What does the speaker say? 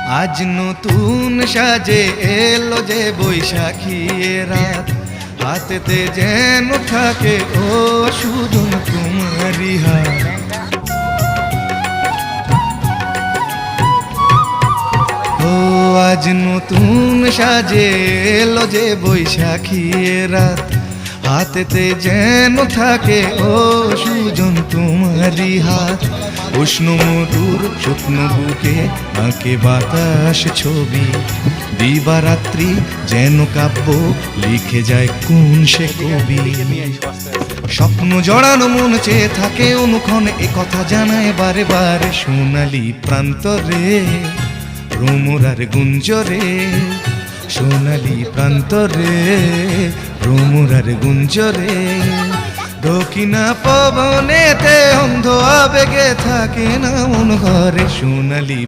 আজ নতুন সাজে এলো যে বৈশাখী রাত, হাতেতে যেন থাকে ও সুজন তোমারই হাত। ও আজ নতুন সাজে এলো যে বৈশাখী রাত, হাতেতে যেন থাকে ও সুজন তোমারই হাত। উষ্ণ মধুর শুকনো বুকে আঁকে বাতাস ছবি, দিবারাত্রি যেন কাব্য লিখে যায় কোন সে কবি। স্বপ্ন জড়ানো মন চেয়ে থাকে অনুক্ষণে, এ কথা জানায় বারে বারে সোনালি প্রান্তরে ভ্রমরার গুঞ্জরে। সোনালি প্রান্তরে ভ্রমরার গুঞ্জরে। দক্ষিণা পবনেতে অন্ধ আবেগে থাকে না মন ঘরে সোনালি।